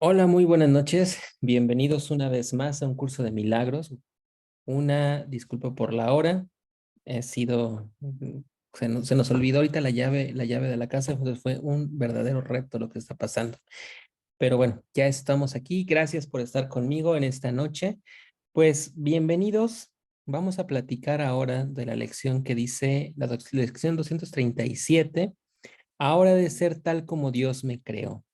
Hola, muy buenas noches. Bienvenidos una vez más a un curso de milagros. Una disculpa por la hora. He sido, se nos olvidó ahorita la llave de la casa, entonces fue un verdadero reto lo que está pasando. Pero bueno, ya estamos aquí. Gracias por estar conmigo en esta noche. Pues bienvenidos. Vamos a platicar ahora de la lección que dice, lección 237. Ahora de ser tal como Dios me creó.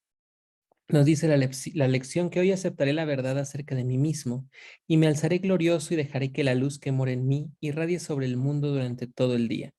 Nos dice la lección que hoy aceptaré la verdad acerca de mí mismo y me alzaré glorioso y dejaré que la luz que mora en mí irradie sobre el mundo durante todo el día.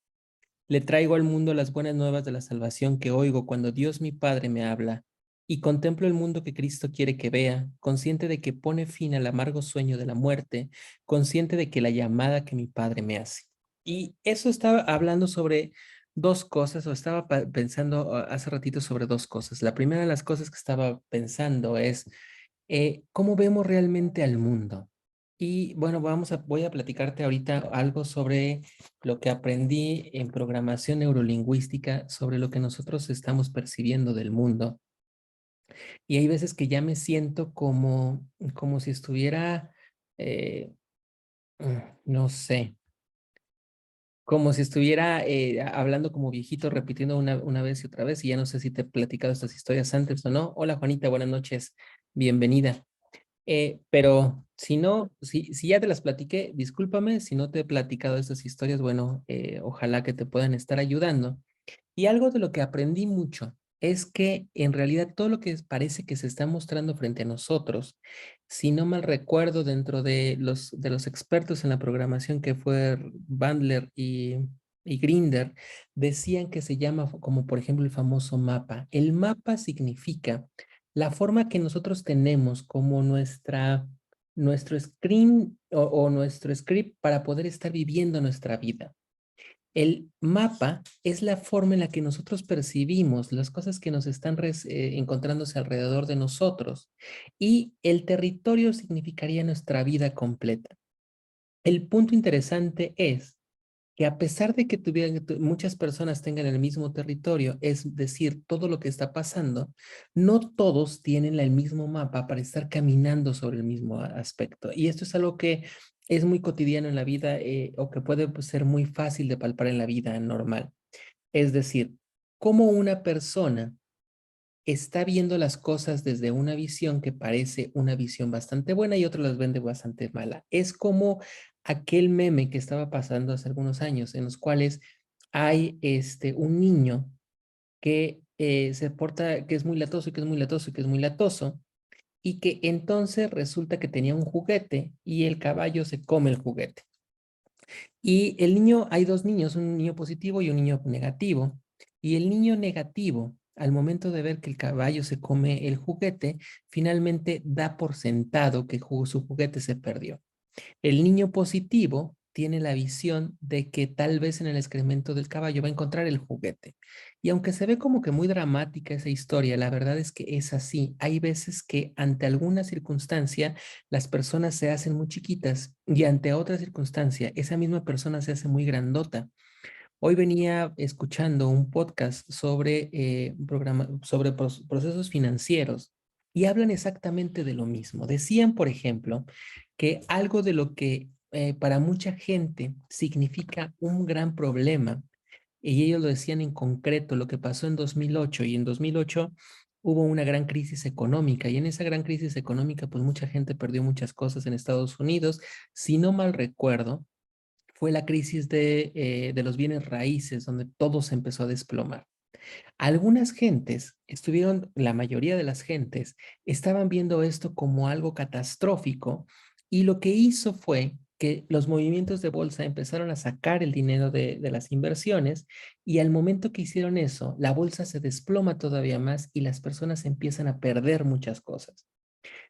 Le traigo al mundo las buenas nuevas de la salvación que oigo cuando Dios mi Padre me habla y contemplo el mundo que Cristo quiere que vea, consciente de que pone fin al amargo sueño de la muerte, consciente de que la llamada que mi Padre me hace. Y eso estaba hablando sobre dos cosas, o estaba pensando hace ratito sobre dos cosas. La primera de las cosas que estaba pensando es cómo vemos realmente al mundo. Y bueno, voy a platicarte ahorita algo sobre lo que aprendí en programación neurolingüística, sobre lo que nosotros estamos percibiendo del mundo. Y hay veces que ya me siento como si estuviera, eh, no sé, como si estuviera hablando como viejito, repitiendo una vez y otra vez, y ya no sé si te he platicado estas historias antes o no. Hola Juanita, buenas noches, bienvenida. Pero si no, si ya te las platiqué, discúlpame, si no te he platicado estas historias, bueno, ojalá que te puedan estar ayudando. Y algo de lo que aprendí mucho es que en realidad todo lo que parece que se está mostrando frente a nosotros, si no mal recuerdo, dentro de los expertos en la programación que fue Bandler y Grinder, decían que se llama como por ejemplo el famoso mapa. El mapa significa la forma que nosotros tenemos como nuestro screen o nuestro script para poder estar viviendo nuestra vida. El mapa es la forma en la que nosotros percibimos las cosas que nos están encontrándose alrededor de nosotros, y el territorio significaría nuestra vida completa. El punto interesante es que a pesar de que muchas personas tengan el mismo territorio, es decir, todo lo que está pasando, no todos tienen el mismo mapa para estar caminando sobre el mismo aspecto. Y esto es algo que es muy cotidiano en la vida, o que puede, pues, ser muy fácil de palpar en la vida normal. Es decir, cómo una persona está viendo las cosas desde una visión que parece una visión bastante buena y otros las ven de bastante mala. Es como aquel meme que estaba pasando hace algunos años, en los cuales hay un niño que se porta, que es muy latoso y que es muy latoso y que es muy latoso, y que entonces resulta que tenía un juguete y el caballo se come el juguete. Y el niño, hay dos niños, un niño positivo y un niño negativo. Y el niño negativo, al momento de ver que el caballo se come el juguete, finalmente da por sentado que su juguete se perdió. El niño positivo tiene la visión de que tal vez en el excremento del caballo va a encontrar el juguete. Y aunque se ve como que muy dramática esa historia, la verdad es que es así. Hay veces que ante alguna circunstancia las personas se hacen muy chiquitas y ante otra circunstancia esa misma persona se hace muy grandota. Hoy venía escuchando un podcast sobre, sobre procesos financieros y hablan exactamente de lo mismo. Decían, por ejemplo, que algo de lo que para mucha gente significa un gran problema, y ellos lo decían en concreto, lo que pasó en 2008, y en 2008 hubo una gran crisis económica, y en esa gran crisis económica pues mucha gente perdió muchas cosas en Estados Unidos. Si no mal recuerdo, fue la crisis de los bienes raíces, donde todo se empezó a desplomar. Algunas gentes estuvieron, la mayoría de las gentes, estaban viendo esto como algo catastrófico, y lo que hizo fue que los movimientos de bolsa empezaron a sacar el dinero de las inversiones, y al momento que hicieron eso, la bolsa se desploma todavía más y las personas empiezan a perder muchas cosas.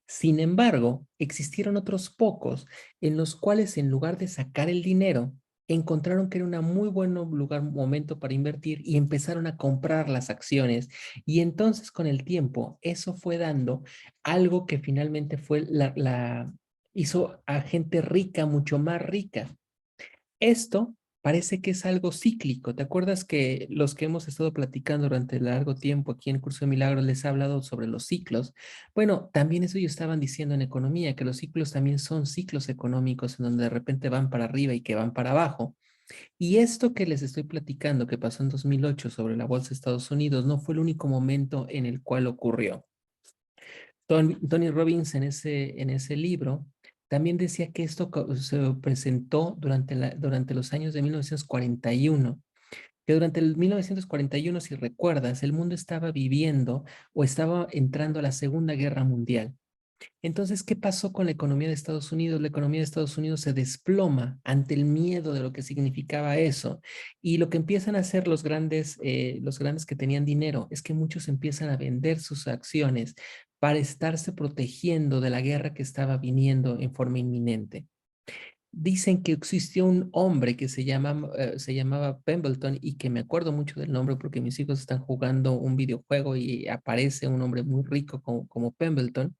Sin embargo, existieron otros pocos en los cuales, en lugar de sacar el dinero, encontraron que era un muy buen lugar, momento para invertir, y empezaron a comprar las acciones. Y entonces con el tiempo eso fue dando algo que finalmente fue hizo a gente rica, mucho más rica. Esto parece que es algo cíclico. ¿Te acuerdas que los que hemos estado platicando durante largo tiempo aquí en Curso de Milagros les he hablado sobre los ciclos? Bueno, también eso ellos estaban diciendo en economía, que los ciclos también son ciclos económicos en donde de repente van para arriba y que van para abajo. Y esto que les estoy platicando, que pasó en 2008 sobre la bolsa de Estados Unidos, no fue el único momento en el cual ocurrió. Tony Robbins en ese libro también decía que esto se presentó durante los años de 1941, que durante el 1941, si recuerdas, el mundo estaba viviendo o estaba entrando a la Segunda Guerra Mundial. Entonces, ¿qué pasó con la economía de Estados Unidos? La economía de Estados Unidos se desploma ante el miedo de lo que significaba eso. Y lo que empiezan a hacer los grandes que tenían dinero, es que muchos empiezan a vender sus acciones para estarse protegiendo de la guerra que estaba viniendo en forma inminente. Dicen que existió un hombre que se llamaba Pemberton y que me acuerdo mucho del nombre porque mis hijos están jugando un videojuego y aparece un hombre muy rico como Pemberton.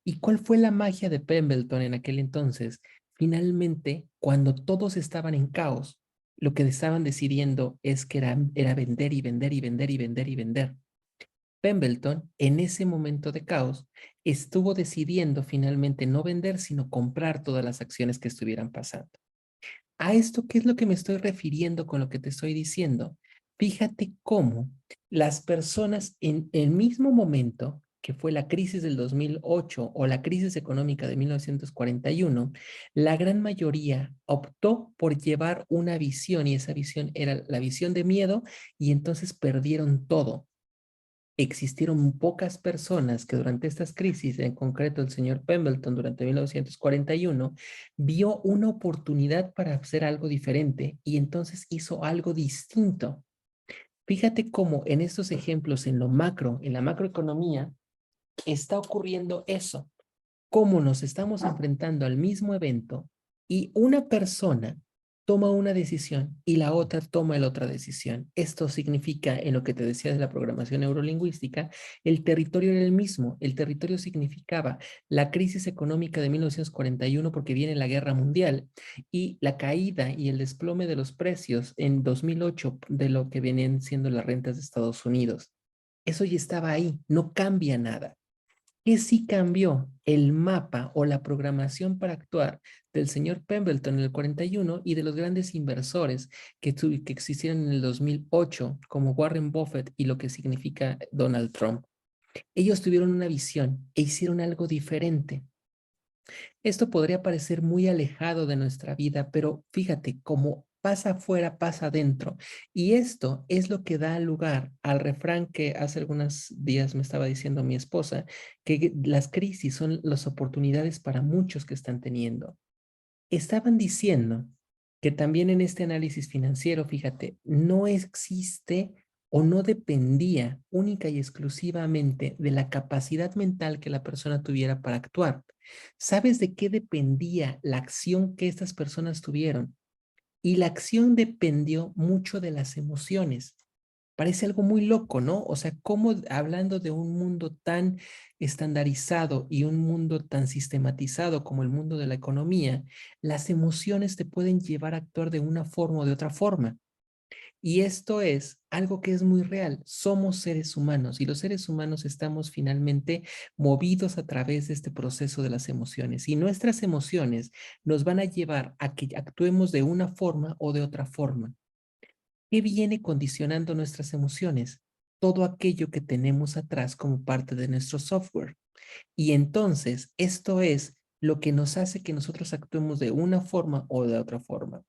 ¿Y cuál fue la magia de Pemberton en aquel entonces? Finalmente, cuando todos estaban en caos, lo que estaban decidiendo es que era vender y vender y vender y vender y vender. Pemberton, en ese momento de caos, estuvo decidiendo finalmente no vender, sino comprar todas las acciones que estuvieran pasando. ¿A esto qué es lo que me estoy refiriendo con lo que te estoy diciendo? Fíjate cómo las personas en el mismo momento que fue la crisis del 2008 o la crisis económica de 1941, la gran mayoría optó por llevar una visión y esa visión era la visión de miedo y entonces perdieron todo. Existieron pocas personas que durante estas crisis, en concreto el señor Pemberton durante 1941, vio una oportunidad para hacer algo diferente y entonces hizo algo distinto. Fíjate cómo en estos ejemplos, en lo macro, en la macroeconomía, está ocurriendo eso. Cómo nos estamos enfrentando al mismo evento y una persona toma una decisión y la otra toma la otra decisión. Esto significa, en lo que te decía de la programación neurolingüística, el territorio era el mismo. El territorio significaba la crisis económica de 1941 porque viene la guerra mundial y la caída y el desplome de los precios en 2008 de lo que venían siendo las rentas de Estados Unidos. Eso ya estaba ahí, no cambia nada. ¿Qué sí cambió? El mapa o la programación para actuar del señor Pemberton en el 41 y de los grandes inversores que existieron en el 2008, como Warren Buffett y lo que significa Donald Trump. Ellos tuvieron una visión e hicieron algo diferente. Esto podría parecer muy alejado de nuestra vida, pero fíjate, como pasa afuera, pasa adentro. Y esto es lo que da lugar al refrán que hace algunos días me estaba diciendo mi esposa, que las crisis son las oportunidades para muchos que están teniendo. Estaban diciendo que también en este análisis financiero, fíjate, no existe o no dependía única y exclusivamente de la capacidad mental que la persona tuviera para actuar. ¿Sabes de qué dependía la acción que estas personas tuvieron? Y la acción dependió mucho de las emociones. Parece algo muy loco, ¿no? O sea, cómo hablando de un mundo tan estandarizado y un mundo tan sistematizado como el mundo de la economía, las emociones te pueden llevar a actuar de una forma o de otra forma. Y esto es algo que es muy real. Somos seres humanos y los seres humanos estamos finalmente movidos a través de este proceso de las emociones. Y nuestras emociones nos van a llevar a que actuemos de una forma o de otra forma. ¿Qué viene condicionando nuestras emociones? Todo aquello que tenemos atrás como parte de nuestro software. Y entonces, esto es lo que nos hace que nosotros actuemos de una forma o de otra forma.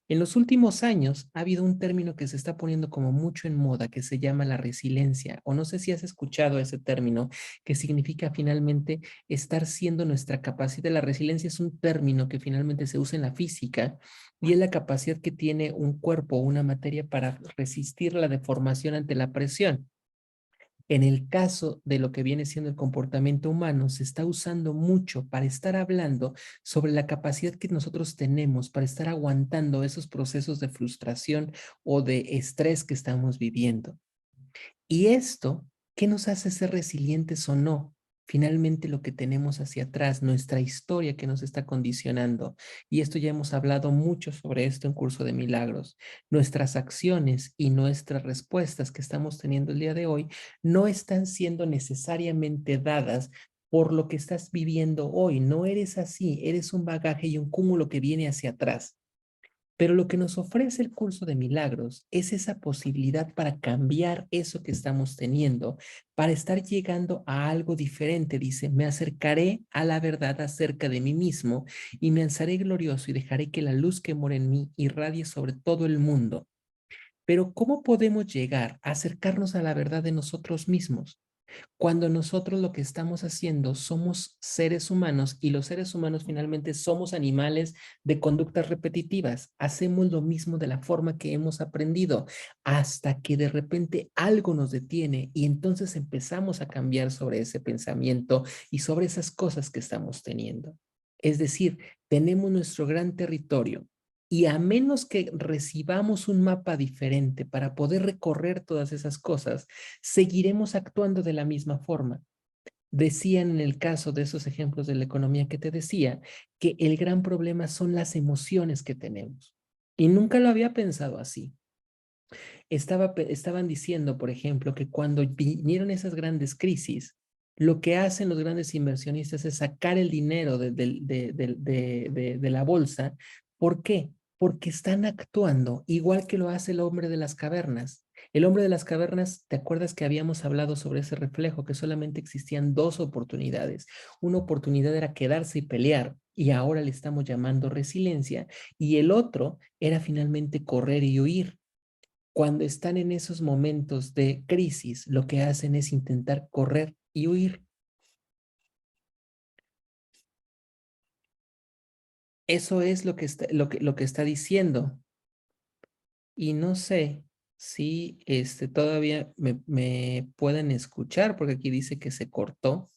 En los últimos años ha habido un término que se está poniendo como mucho en moda que se llama la resiliencia, o no sé si has escuchado ese término, que significa finalmente estar siendo nuestra capacidad. La resiliencia es un término que finalmente se usa en la física y es la capacidad que tiene un cuerpo o una materia para resistir la deformación ante la presión. En el caso de lo que viene siendo el comportamiento humano, se está usando mucho para estar hablando sobre la capacidad que nosotros tenemos para estar aguantando esos procesos de frustración o de estrés que estamos viviendo. Y esto, ¿qué nos hace ser resilientes o no? finalmente lo que tenemos hacia atrás, nuestra historia que nos está condicionando. Y esto ya hemos hablado mucho sobre esto en Curso de Milagros. Nuestras acciones y nuestras respuestas que estamos teniendo el día de hoy no están siendo necesariamente dadas por lo que estás viviendo hoy. No eres así, eres un bagaje y un cúmulo que viene hacia atrás. Pero lo que nos ofrece el curso de milagros es esa posibilidad para cambiar eso que estamos teniendo, para estar llegando a algo diferente. Dice, me acercaré a la verdad acerca de mí mismo y me alzaré glorioso y dejaré que la luz que mora en mí irradie sobre todo el mundo. Pero ¿cómo podemos llegar a acercarnos a la verdad de nosotros mismos? Cuando nosotros lo que estamos haciendo somos seres humanos y los seres humanos finalmente somos animales de conductas repetitivas. Hacemos lo mismo de la forma que hemos aprendido hasta que de repente algo nos detiene y entonces empezamos a cambiar sobre ese pensamiento y sobre esas cosas que estamos teniendo. Es decir, tenemos nuestro gran territorio y a menos que recibamos un mapa diferente para poder recorrer todas esas cosas, seguiremos actuando de la misma forma. Decían en el caso de esos ejemplos de la economía que te decía, que el gran problema son las emociones que tenemos. Y nunca lo había pensado así. Estaban diciendo, por ejemplo, que cuando vinieron esas grandes crisis, lo que hacen los grandes inversionistas es sacar el dinero de la bolsa. ¿Por qué? Porque están actuando igual que lo hace el hombre de las cavernas. El hombre de las cavernas, ¿te acuerdas que habíamos hablado sobre ese reflejo? Que solamente existían dos oportunidades. Una oportunidad era quedarse y pelear, y ahora le estamos llamando resiliencia, y el otro era finalmente correr y huir. Cuando están en esos momentos de crisis, lo que hacen es intentar correr y huir. Eso es lo que está diciendo. Y no sé si todavía me pueden escuchar, porque aquí dice que se cortó.